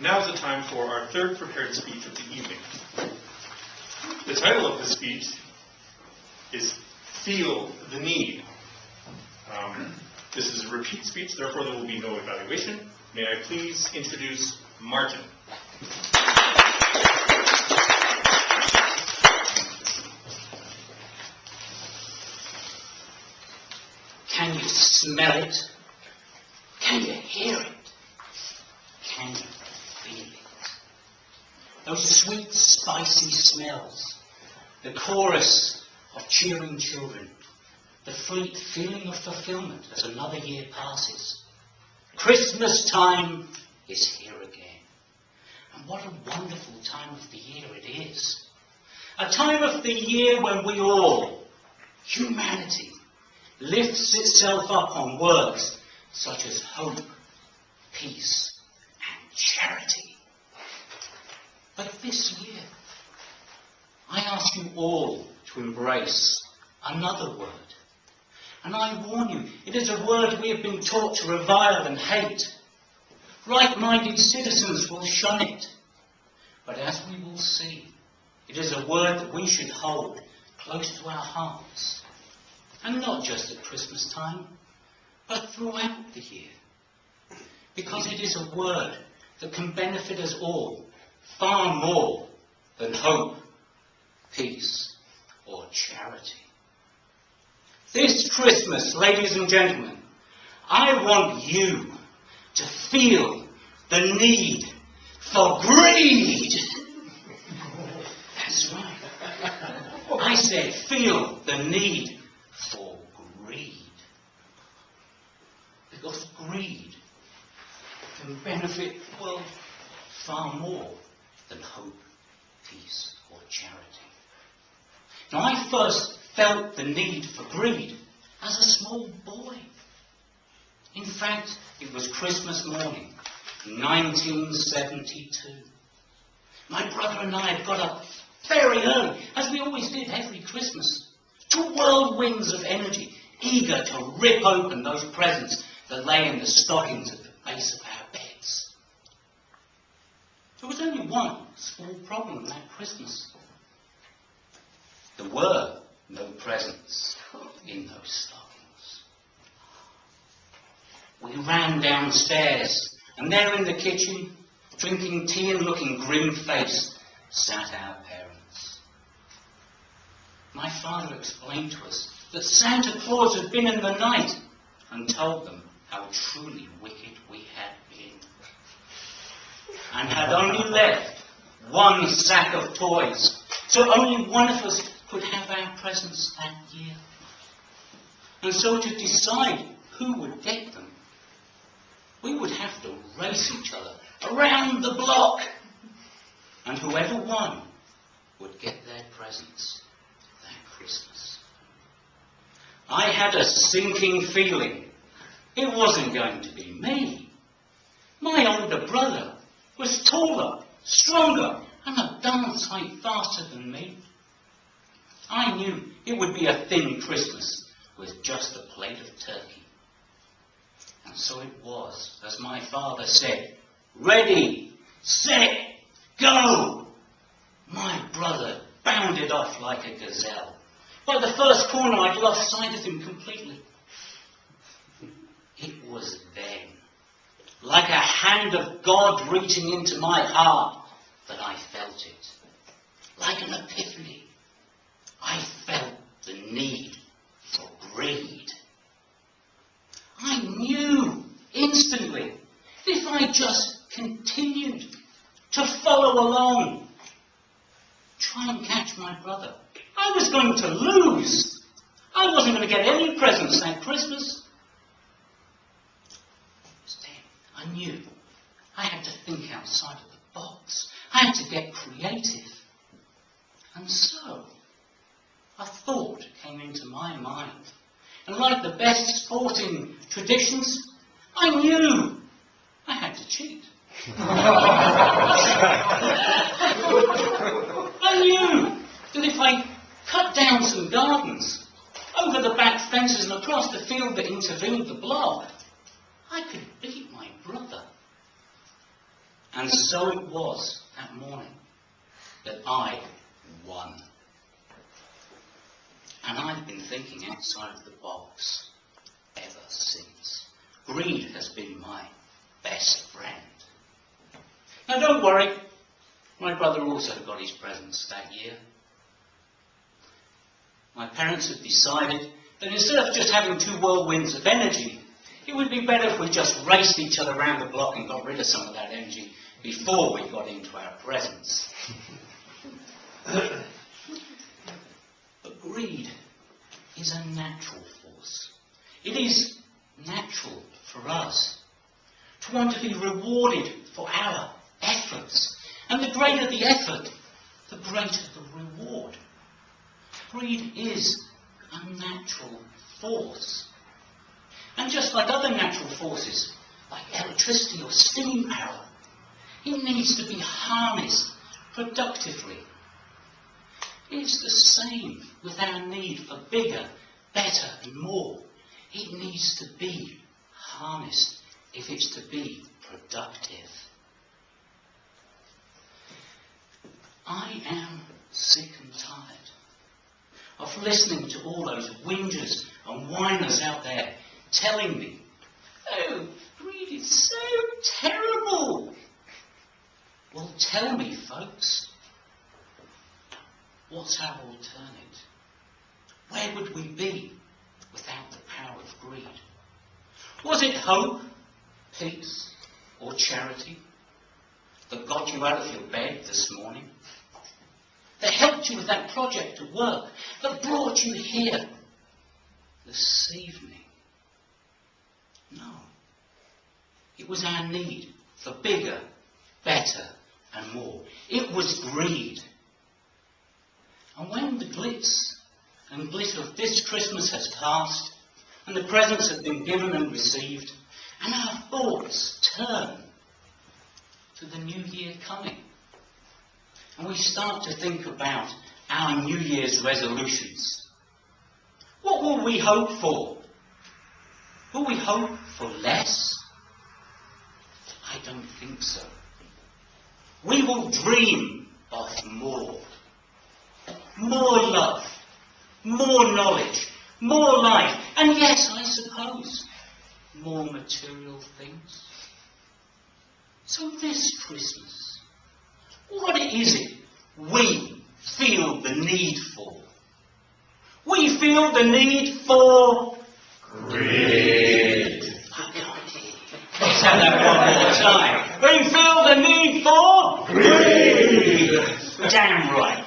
Now is the time for our third prepared speech of the evening. The title of the speech is Feel the Need. This is a repeat speech, therefore there will be no evaluation. May I please introduce Martin. Can you smell it? Can you hear it? Can you feel it? Those sweet, spicy smells, the chorus of cheering children, the fleet feeling of fulfillment as another year passes. Christmas time is here again. And what a wonderful time of the year it is. A time of the year when we all, humanity, lifts itself up on words such as hope, peace, and charity. But this year, I ask you all to embrace another word. And I warn you, it is a word we have been taught to revile and hate. Right-minded citizens will shun it. But as we will see, it is a word that we should hold close to our hearts. And not just at Christmas time, but throughout the year. Because it is a word that can benefit us all far more than hope, peace, or charity. This Christmas, ladies and gentlemen, I want you to feel the need for greed. That's right. I said feel the need for greed. Because greed can benefit, well, far more than hope, peace, or charity. Now, I first felt the need for greed as a small boy. In fact, it was Christmas morning, 1972. My brother and I had got up very early, as we always did every Christmas, to whirlwinds of energy, eager to rip open those presents that lay in the stockings at the base of our beds. There was only one small problem that Christmas. There were no presents in those stockings. We ran downstairs, and there in the kitchen, drinking tea and looking grim-faced, sat our parents. My father explained to us that Santa Claus had been in the night and told them how truly wicked we had been, and had only left one sack of toys, so only one of us could have our presents that year. And so to decide who would get them, we would have to race each other around the block, and whoever won would get their presents that Christmas. I had a sinking feeling it wasn't going to be me. My older brother was taller, stronger, and a darn sight faster than me. I knew it would be a thin Christmas with just a plate of turkey. And so it was, as my father said, ready, set, go. My brother bounded off like a gazelle. By the first corner, I'd lost sight of him completely. It was then, like a hand of God reaching into my heart, that I felt it. Like an epiphany. I felt the need for greed. I knew instantly that if I just continued to follow along, try and catch my brother, I was going to lose. I wasn't going to get any presents that Christmas. Instead, I knew I had to think outside of the box. I had to get creative. And so, a thought came into my mind. And like the best sporting traditions, I knew I had to cheat. I knew that if I cut down some gardens, over the back fences and across the field that intervened the block, I could beat my brother. And so it was that morning that I won. And I've been thinking outside of the box ever since. Greed has been my best friend. Now don't worry, my brother also got his presents that year. My parents had decided that instead of just having two whirlwinds of energy, it would be better if we just raced each other around the block and got rid of some of that energy before we got into our presents. But greed is a natural force. It is natural for us to want to be rewarded for our efforts. And the greater the effort, the greater the reward. Greed is a natural force. And just like other natural forces, like electricity or steam power, it needs to be harnessed productively. It's the same with our need for bigger, better and more. It needs to be harnessed if it's to be productive. I am sick and tired of listening to all those whingers and whiners out there telling me, oh, greed is so terrible. Well, tell me, folks, what's our alternative? Where would we be without the power of greed? Was it hope, peace, or charity that got you out of your bed this morning? That helped you with that project at work? That brought you here this evening? No. It was our need for bigger, better, and more. It was greed. And when the glitz and glitter of this Christmas has passed, and the presents have been given and received, and our thoughts turn to the new year coming, and we start to think about our New Year's resolutions, what will we hope for? Will we hope for less? I don't think so. We will dream of more. More love, more knowledge, more life, and yes, I suppose, more material things. So this Christmas, what is it we feel the need for? We feel the need for greed. I can't hear you. Let's have that one more time. We feel the need for greed. Damn right.